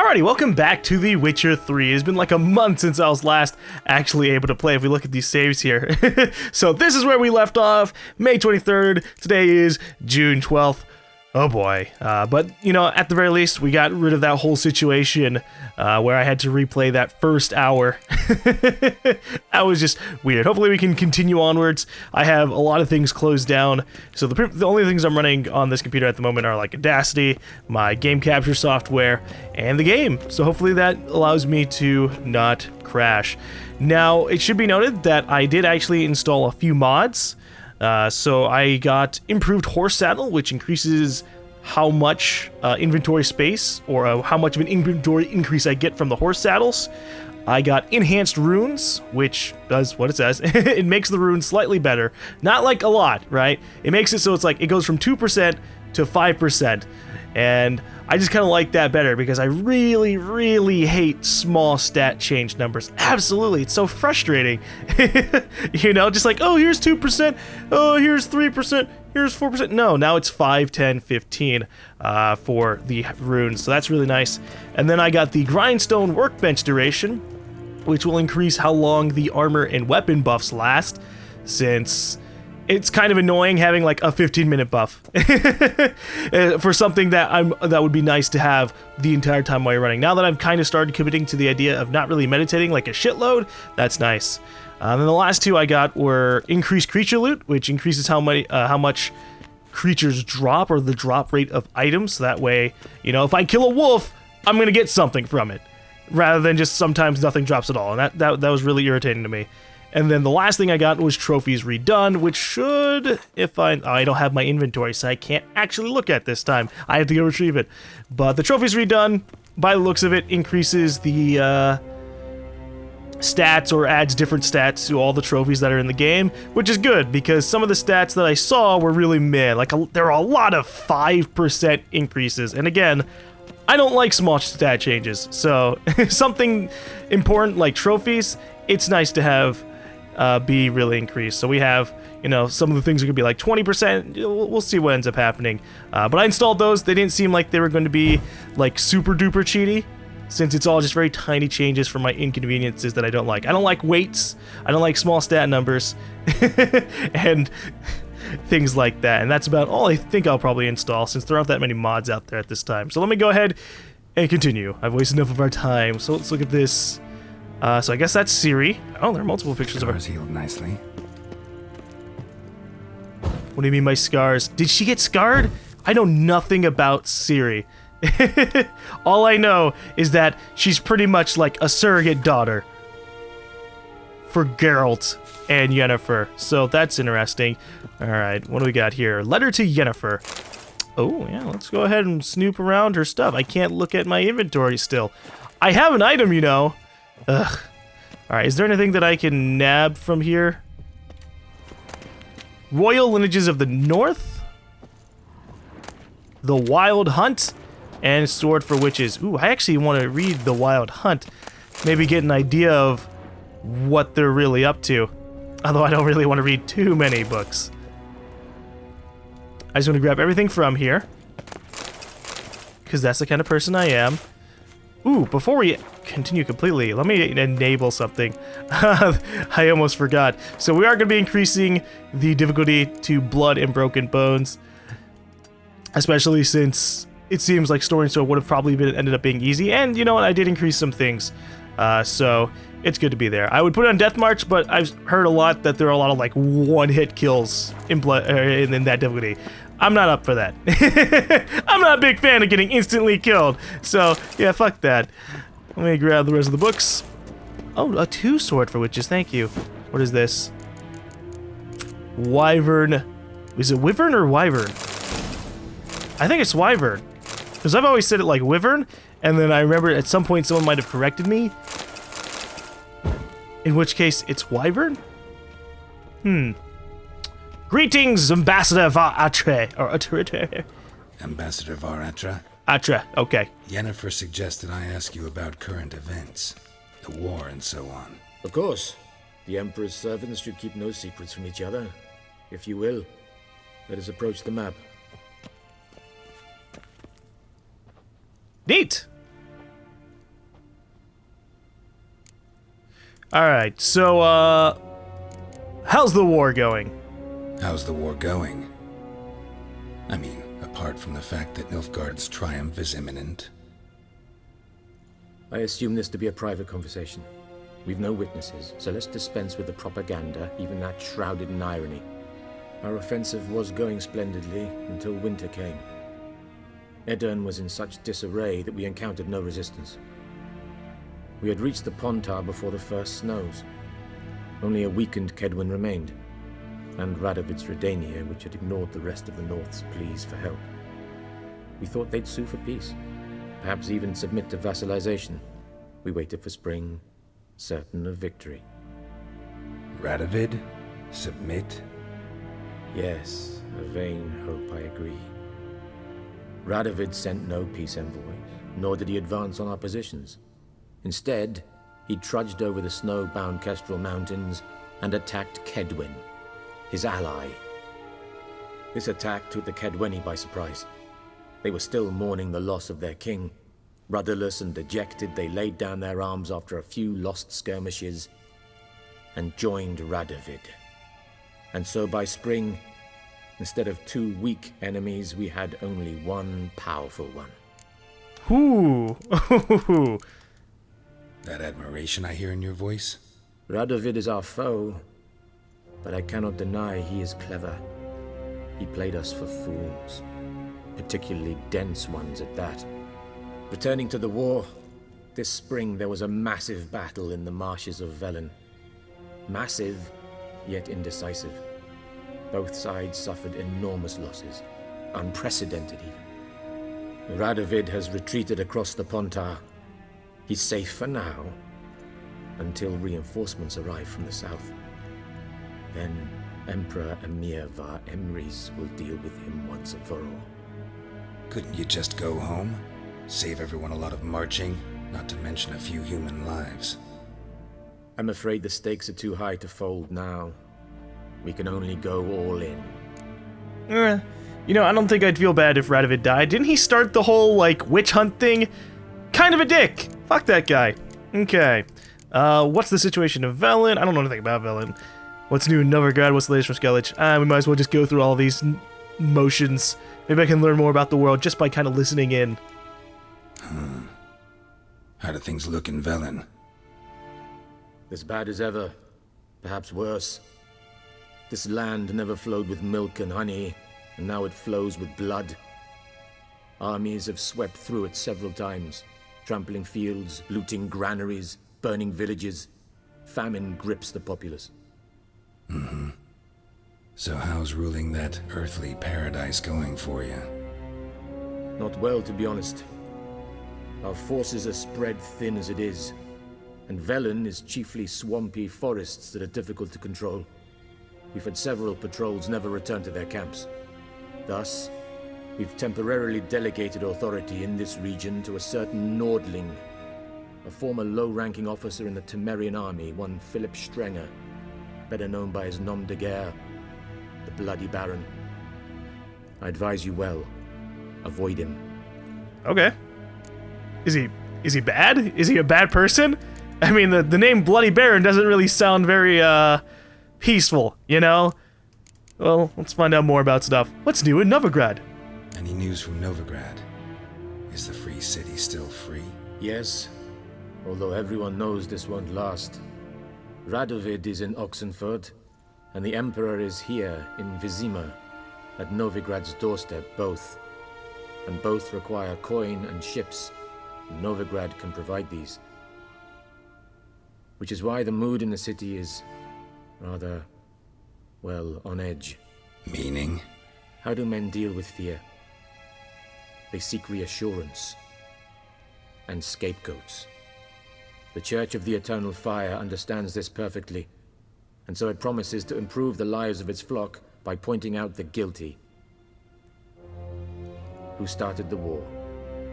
Alrighty, welcome back to The Witcher 3. It's been like a month since I was last actually able to play if we look at these saves here. So this is where we left off, May 23rd. Today is June 12th. Oh boy. But, you know, at the very least, we got rid of that whole situation where I had to replay that first hour. That was just weird. Hopefully we can continue onwards. I have a lot of things closed down. So the only things I'm running on this computer at the moment are like Audacity, my game capture software, and the game. So hopefully that allows me to not crash. Now, it should be noted that I did actually install a few mods. So I got improved horse saddle, which increases how much inventory space or how much of an inventory increase I get from the horse saddles. I got enhanced runes, which does what it says. It makes the runes slightly better. Not like a lot, right? It makes it so it's like it goes from 2% to 5%. And I just kind of like that better because I really, really hate small stat change numbers. Absolutely, it's so frustrating. You know, just like, oh, here's 2%, oh, here's 3%, here's 4%. No, now it's 5, 10, 15 for the runes, so that's really nice. And then I got the grindstone workbench duration, which will increase how long the armor and weapon buffs last, since it's kind of annoying having like a 15-minute buff for something that would be nice to have the entire time while you're running. Now that I've kind of started committing to the idea of not really meditating like a shitload, that's nice. And then the last two I got were increased creature loot, which increases how much creatures drop, or the drop rate of items. So that way, you know, if I kill a wolf, I'm gonna get something from it, rather than just sometimes nothing drops at all. And that was really irritating to me. And then the last thing I got was trophies redone, which should, if I don't have my inventory, so I can't actually look at this time. I have to go retrieve it. But the trophies redone, by the looks of it, increases the stats or adds different stats to all the trophies that are in the game, which is good because some of the stats that I saw were really meh. Like there are a lot of 5% increases, and again, I don't like small stat changes. So something important like trophies, it's nice to have be really increased. So we have, you know, some of the things are gonna be like 20%. We'll see what ends up happening. But I installed those. They didn't seem like they were going to be like super duper cheaty, since it's all just very tiny changes for my inconveniences that I don't like. I don't like weights. I don't like small stat numbers and things like that. And that's about all I think I'll probably install, since there aren't that many mods out there at this time. So let me go ahead and continue. I've wasted enough of our time. So let's look at this. So I guess that's Ciri. Oh, there are multiple pictures of her. Scars healed nicely. What do you mean by scars? Did she get scarred? I know nothing about Ciri. All I know is that she's pretty much like a surrogate daughter for Geralt and Yennefer. So that's interesting. Alright, what do we got here? Letter to Yennefer. Oh, yeah, let's go ahead and snoop around her stuff. I can't look at my inventory still. I have an item, you know. Ugh. Alright, is there anything that I can nab from here? Royal Lineages of the North? The Wild Hunt? And Sword for Witches. Ooh, I actually want to read The Wild Hunt. Maybe get an idea of what they're really up to. Although I don't really want to read too many books. I just want to grab everything from here, because that's the kind of person I am. Ooh, before we continue completely, let me enable something. I almost forgot. So we are going to be increasing the difficulty to Blood and Broken Bones, especially since it seems like Story and Sword would have probably ended up being easy. And you know what? I did increase some things, so it's good to be there. I would put it on Death March, but I've heard a lot that there are a lot of like one-hit kills in that difficulty. I'm not up for that. I'm not a big fan of getting instantly killed. So, yeah, fuck that. Let me grab the rest of the books. Oh, a 2 sword for witches, thank you. What is this? Wyvern. Is it Wyvern or Wyvern? I think it's Wyvern, because I've always said it like Wyvern, and then I remember at some point someone might have corrected me. In which case, it's Wyvern? Greetings, Ambassador Var Atre, or Atre. Ambassador Var Atre? Atre, okay. Yennefer suggested I ask you about current events, the war and so on. Of course. The Emperor's servants should keep no secrets from each other. If you will, let us approach the map. Neat! Alright, so, how's the war going? How's the war going? I mean, apart from the fact that Nilfgaard's triumph is imminent. I assume this to be a private conversation. We've no witnesses, so let's dispense with the propaganda, even that shrouded in irony. Our offensive was going splendidly until winter came. Edirn was in such disarray that we encountered no resistance. We had reached the Pontar before the first snows. Only a weakened Kedwin remained, and Radovid's Redania, which had ignored the rest of the North's pleas for help. We thought they'd sue for peace, perhaps even submit to vassalization. We waited for spring, certain of victory. Radovid? Submit? Yes, a vain hope, I agree. Radovid sent no peace envoys, nor did he advance on our positions. Instead, he trudged over the snow-bound Kestrel Mountains and attacked Kedwen, his ally. This attack took the Kedweni by surprise. They were still mourning the loss of their king. Rudderless and dejected, they laid down their arms after a few lost skirmishes and joined Radovid. And so by spring, instead of 2 weak enemies, we had only one powerful one. Ooh. That admiration I hear in your voice? Radovid is our foe, but I cannot deny he is clever. He played us for fools, particularly dense ones at that. Returning to the war, this spring there was a massive battle in the marshes of Velen. Massive, yet indecisive. Both sides suffered enormous losses, unprecedented even. Radovid has retreated across the Pontar. He's safe for now, until reinforcements arrive from the south. Then Emperor Emir var Emrys will deal with him once and for all. Couldn't you just go home? Save everyone a lot of marching, not to mention a few human lives. I'm afraid the stakes are too high to fold now. We can only go all in. You know, I don't think I'd feel bad if Radovid died. Didn't he start the whole, like, witch hunt thing? Kind of a dick. Fuck that guy. Okay. What's the situation of Velen? I don't know anything about Velen. What's new in Novigrad? What's the latest from Skellige? We might as well just go through all these motions. Maybe I can learn more about the world just by kind of listening in. How do things look in Velen? As bad as ever. Perhaps worse. This land never flowed with milk and honey, and now it flows with blood. Armies have swept through it several times, trampling fields, looting granaries, burning villages. Famine grips the populace. So how's ruling that earthly paradise going for you? Not well, to be honest. Our forces are spread thin as it is, and Velen is chiefly swampy forests that are difficult to control. We've had several patrols never return to their camps. Thus, we've temporarily delegated authority in this region to a certain Nordling, a former low-ranking officer in the Temerian army, one Philip Strenger, better known by his nom de guerre, the Bloody Baron. I advise you well. Avoid him. Okay. Is he bad? Is he a bad person? I mean, the name Bloody Baron doesn't really sound very, peaceful, you know? Well, let's find out more about stuff. What's new in Novigrad? Any news from Novigrad? Is the free city still free? Yes, although everyone knows this won't last. Radovid is in Oxenford, and the Emperor is here in Vizima, at Novigrad's doorstep, both. And both require coin and ships. Novigrad can provide these. Which is why the mood in the city is rather, well, on edge. Meaning? How do men deal with fear? They seek reassurance and scapegoats. The Church of the Eternal Fire understands this perfectly, and so it promises to improve the lives of its flock by pointing out the guilty. Who started the war?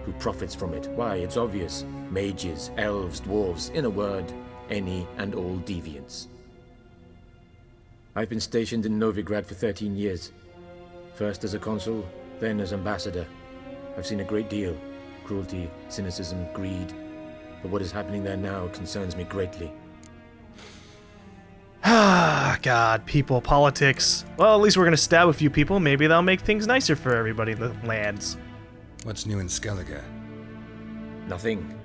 Who profits from it? Why, it's obvious. Mages, elves, dwarves, in a word, any and all deviants. I've been stationed in Novigrad for 13 years. First as a consul, then as ambassador. I've seen a great deal. Cruelty, cynicism, greed. But what is happening there now concerns me greatly. Ah, God, people, politics. Well, at least we're gonna stab a few people. Maybe that'll make things nicer for everybody in the lands. What's new in Skellige? Nothing.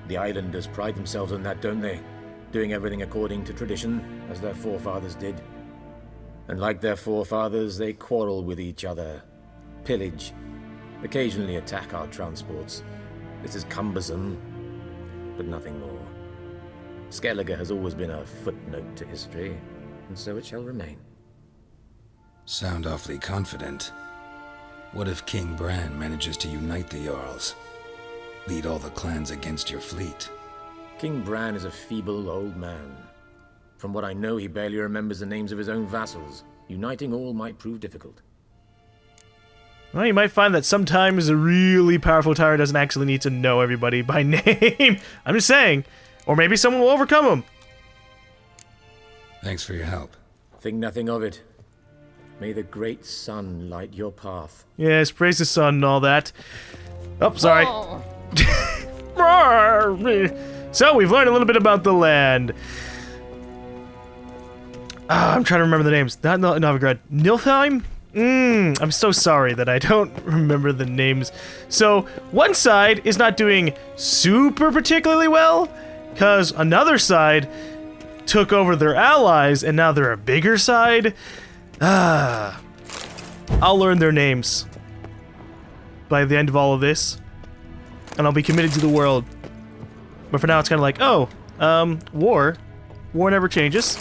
The islanders pride themselves on that, don't they? Doing everything according to tradition, as their forefathers did. And like their forefathers, they quarrel with each other, pillage, occasionally attack our transports. This is cumbersome, but nothing more. Skellige has always been a footnote to history, and so it shall remain. Sound awfully confident. What if King Bran manages to unite the Jarls? Lead all the clans against your fleet? King Bran is a feeble old man. From what I know, he barely remembers the names of his own vassals. Uniting all might prove difficult. Well, you might find that sometimes a really powerful tyrant doesn't actually need to know everybody by name. I'm just saying. Or maybe someone will overcome him. Thanks for your help. Think nothing of it. May the great sun light your path. Yes, praise the sun and all that. Oh, sorry. So, we've learned a little bit about the land. I'm trying to remember the names. Not Novigrad. Nilfheim? I'm so sorry that I don't remember the names. So, one side is not doing super particularly well, because another side took over their allies, and now they're a bigger side. I'll learn their names by the end of all of this, and I'll be committed to the world. But for now, it's kind of like, oh, war. War never changes.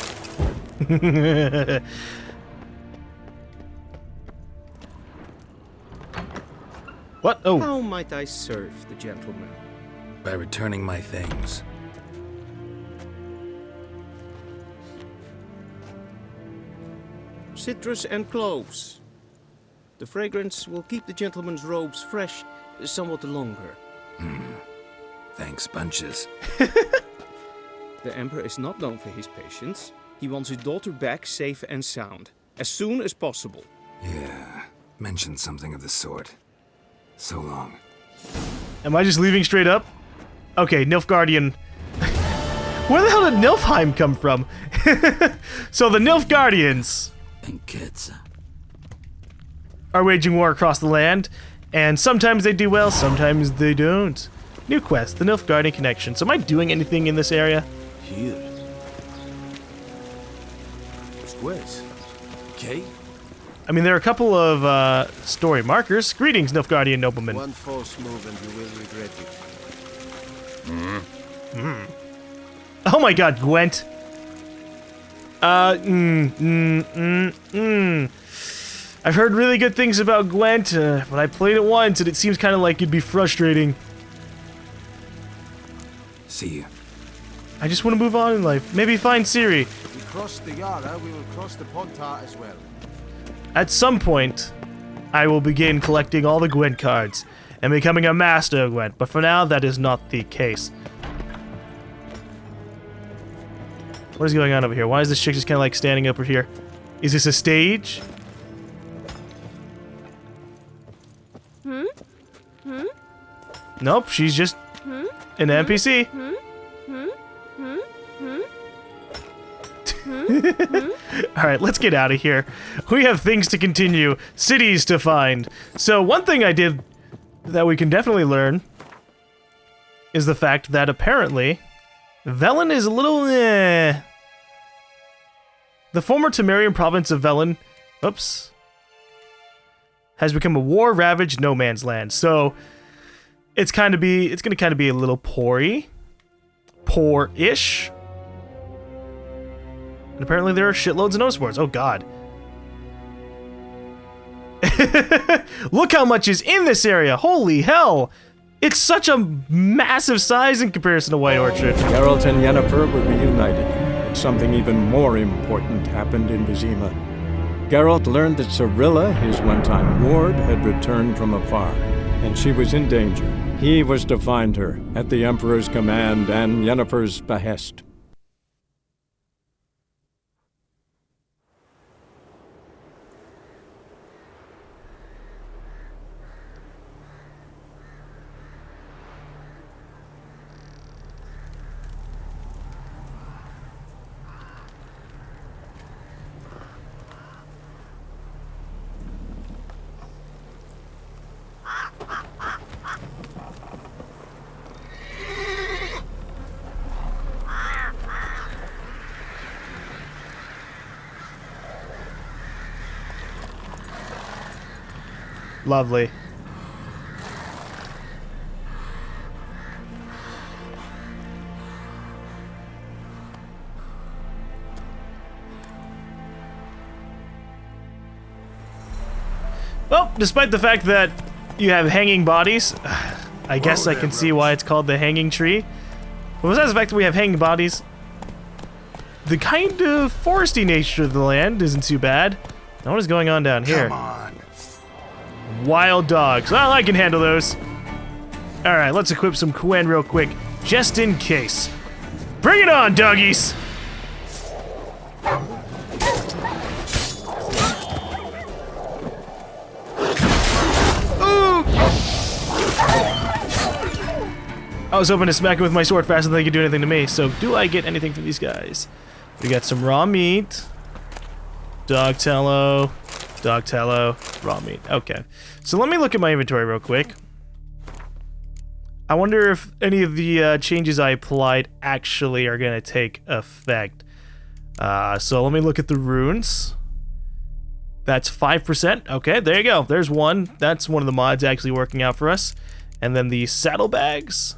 What? Oh. How might I serve the gentleman? By returning my things. Citrus and cloves. The fragrance will keep the gentleman's robes fresh somewhat longer. Thanks, bunches. The Emperor is not known for his patience. He wants his daughter back safe and sound, as soon as possible. Yeah, mentioned something of the sort. So long. Am I just leaving straight up? Okay, Nilfgaardian. Where the hell did Nilfheim come from? So the Nilfgaardians are waging war across the land, and sometimes they do well, sometimes they don't. New quest, the Nilfgaardian connection. So am I doing anything in this area? Here. Después. Okay. I mean, there are a couple of story markers. Greetings, Nilfgaardian noblemen. One false move and you will regret it. Oh my god, Gwent. I've heard really good things about Gwent, but I played it once and it seems kind of like it'd be frustrating. See you. I just want to move on in life. Maybe find Ciri. If we cross the Yara, we will cross the Pontar as well. At some point, I will begin collecting all the Gwent cards and becoming a master of Gwent, but for now, that is not the case. What is going on over here? Why is this chick just kind of like standing over here? Is this a stage? Nope, she's just an NPC. Alright, let's get out of here. We have things to continue, cities to find. So one thing I did that we can definitely learn is the fact that apparently Velen is a little The former Temerian province of Velen, has become a war-ravaged no man's land. So it's gonna be a little poor-ish. And apparently there are shitloads of Nosewords. Oh god. Look how much is in this area. Holy hell. It's such a massive size in comparison to White Orchard. Geralt and Yennefer were reunited, but something even more important happened in Vizima. Geralt learned that Cirilla, his one-time ward, had returned from afar, and she was in danger. He was to find her, at the Emperor's command and Yennefer's behest. Lovely. Well, despite the fact that you have hanging bodies, I guess I can see why it's called the hanging tree. But besides the fact that we have hanging bodies, the kind of foresty nature of the land isn't too bad. Now what is going on down here? Come on. Wild dogs. Well, I can handle those. Alright, let's equip some Quen real quick, just in case. Bring it on, doggies! I was hoping to smack him with my sword faster than they could do anything to me, so do I get anything from these guys? We got some raw meat. Dog tallow, raw meat. Okay. So let me look at my inventory real quick. I wonder if any of the changes I applied actually are going to take effect. So let me look at the runes. That's 5%. Okay, there you go. There's one. That's one of the mods actually working out for us. And then the saddlebags.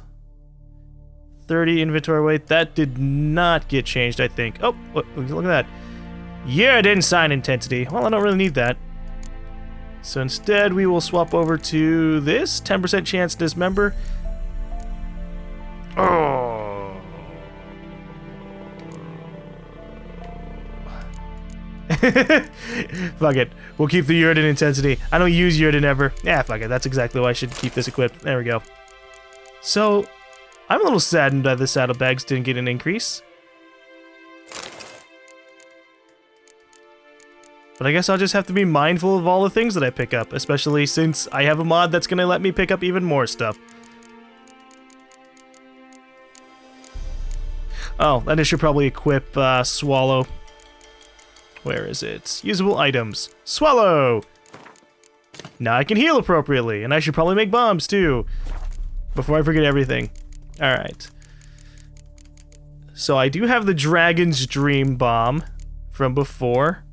30 inventory weight. That did not get changed, I think. Oh, look at that. Yeah, it didn't sign intensity. Well, I don't really need that. So instead, we will swap over to this. 10% chance to dismember. Oh. Fuck it. We'll keep the Yrden intensity. I don't use Yrden ever. Yeah, fuck it. That's exactly why I should keep this equipped. There we go. So, I'm a little saddened that the saddlebags didn't get an increase. But I guess I'll just have to be mindful of all the things that I pick up, especially since I have a mod that's going to let me pick up even more stuff. Oh, and I should probably equip Swallow. Where is it? Usable items. Swallow! Now I can heal appropriately, and I should probably make bombs too, before I forget everything. Alright. So I do have the Dragon's Dream bomb from before.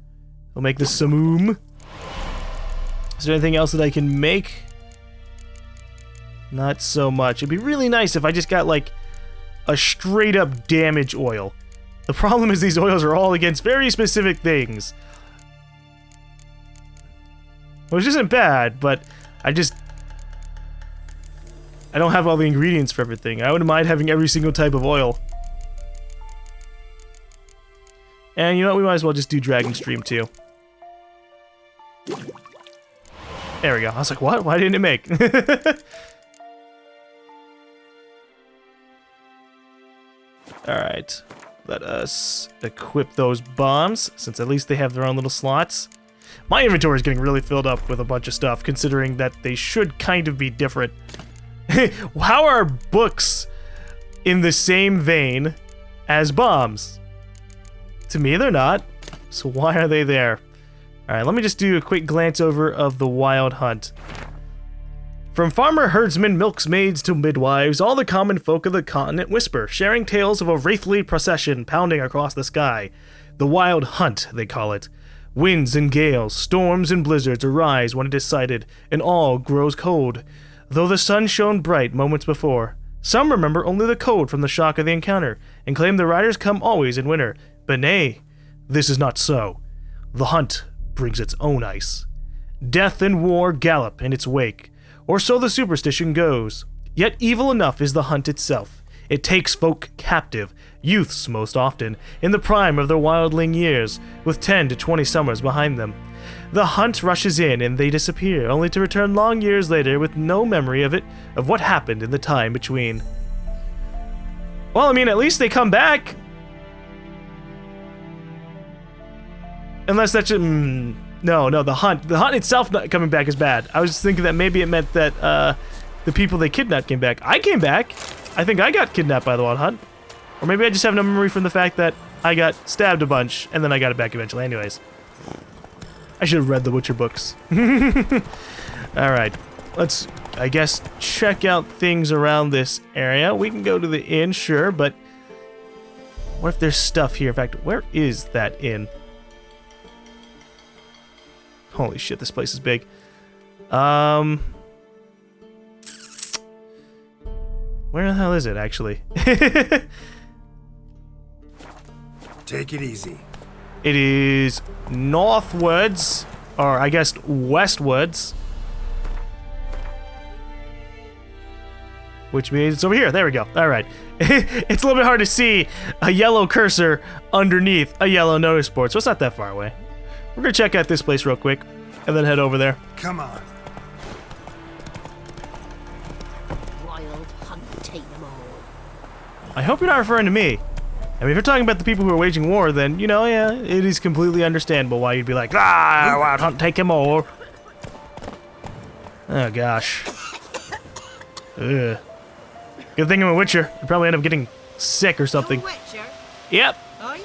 We'll make the Samoom. Is there anything else that I can make? Not so much. It'd be really nice if I just got like a straight up damage oil. The problem is these oils are all against very specific things. Which isn't bad, but I don't have all the ingredients for everything. I wouldn't mind having every single type of oil. And you know what, we might as well just do Dragon's Dream too. There we go. I was like, what? Why didn't it make? Alright. Let us equip those bombs, since at least they have their own little slots. My inventory is getting really filled up with a bunch of stuff, considering that they should kind of be different. How are books in the same vein as bombs? To me, they're not. So why are they there? Alright, let me just do a quick glance over of the Wild Hunt. From farmer, herdsmen, milksmaids to midwives, all the common folk of the continent whisper, sharing tales of a wraithly procession pounding across the sky. The Wild Hunt, they call it. Winds and gales, storms and blizzards arise when it is sighted, and all grows cold. Though the sun shone bright moments before, some remember only the cold from the shock of the encounter, and claim the riders come always in winter. But nay, this is not so. The hunt brings its own ice. Death and war gallop in its wake, or so the superstition goes. Yet evil enough is the hunt itself. It takes folk captive, youths most often, in the prime of their wildling years, with 10 to 20 summers behind them. The hunt rushes in and they disappear, only to return long years later with no memory of what happened in the time between. Well, I mean, at least they come back. Unless that's just, no, the hunt itself not coming back is bad. I was just thinking that maybe it meant that the people they kidnapped came back. I came back. I think I got kidnapped by the Wild Hunt. Or maybe I just have no memory from the fact that I got stabbed a bunch and then I got it back eventually. Anyways, I should have read the Witcher books. Alright, let's, I guess, check out things around this area. We can go to the inn, sure, but what if there's stuff here? In fact, where is that inn? Holy shit, this place is big. Where the hell is it, actually? Take it easy. It is northwards, or I guess westwards. Which means it's over here. There we go. All right. It's a little bit hard to see a yellow cursor underneath a yellow notice board, so it's not that far away. We're going to check out this place real quick, and then head over there. Come on. Wild hunt, take them all. I hope you're not referring to me. I mean, if you're talking about the people who are waging war, then, you know, yeah, it is completely understandable why you'd be like, wild hunt, take them all. Oh, gosh. Ugh. Good thing I'm a witcher. I'd probably end up getting sick or something. You're a witcher? Yep, Are you?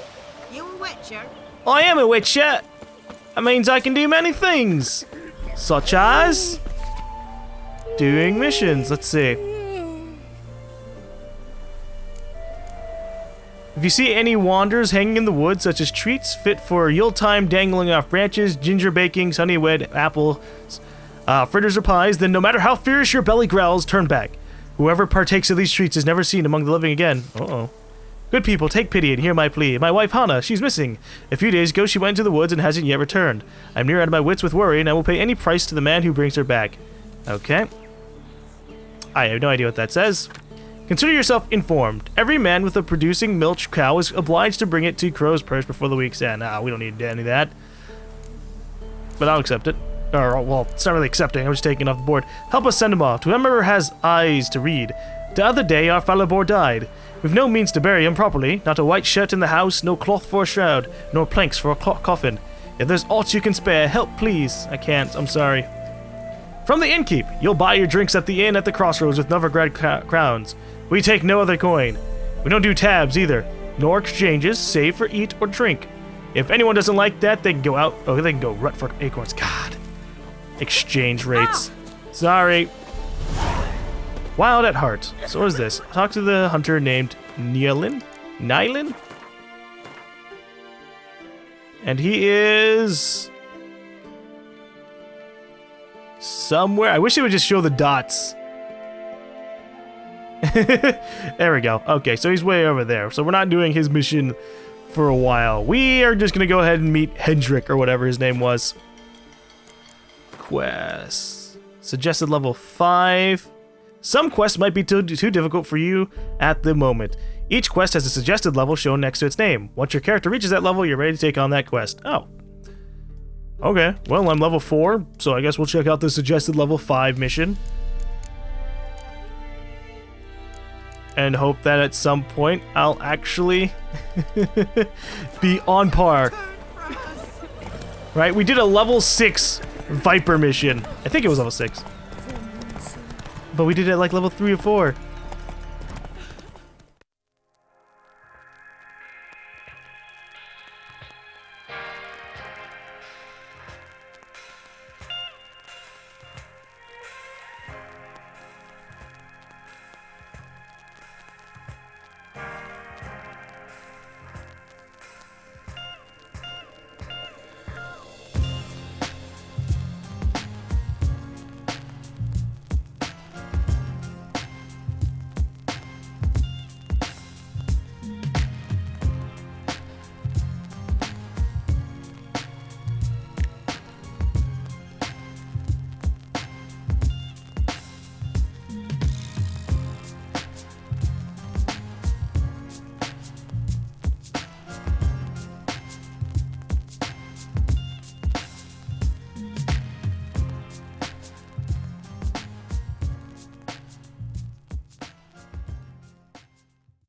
You a witcher? I am a witcher. That means I can do many things. Such as... doing missions. Let's see. If you see any wanderers hanging in the woods, such as treats fit for Yule time dangling off branches, ginger bakings, honey wed, apples, fritters or pies, then no matter how fierce your belly growls, turn back. Whoever partakes of these treats is never seen among the living again. Uh-oh. Good people, take pity and hear my plea. My wife, Hannah, she's missing. A few days ago, she went into the woods and hasn't yet returned. I'm near out of my wits with worry, and I will pay any price to the man who brings her back. Okay. I have no idea what that says. Consider yourself informed. Every man with a producing milch cow is obliged to bring it to Crow's Purse before the week's end. We don't need any of that. But I'll accept it. Or, well, it's not really accepting. I'm just taking it off the board. Help us send him off. To whomever has eyes to read. The other day, our fellow boy died. We've no means to bury him properly. Not a white shirt in the house, no cloth for a shroud, nor planks for a coffin. If there's aught you can spare, help, please. I can't. I'm sorry. From the innkeep, you'll buy your drinks at the inn at the crossroads with Novigrad crowns. We take no other coin. We don't do tabs either, nor exchanges, save for eat or drink. If anyone doesn't like that, they can go out. Oh, they can go rut for acorns. God. Exchange rates. Sorry. Wild at heart. So what is this? Talk to the hunter named Nylin? And he is... somewhere. I wish it would just show the dots. There we go. Okay, so he's way over there. So we're not doing his mission for a while. We are just going to go ahead and meet Hendrick, or whatever his name was. Quests. Suggested level 5. Some quests might be too difficult for you at the moment. Each quest has a suggested level shown next to its name. Once your character reaches that level, you're ready to take on that quest. Oh. Okay, well, I'm level 4, so I guess we'll check out the suggested level 5 mission. And hope that at some point I'll actually be on par. Right, we did a level 6 Viper mission. I think it was level 6. But we did it like level 3 or 4.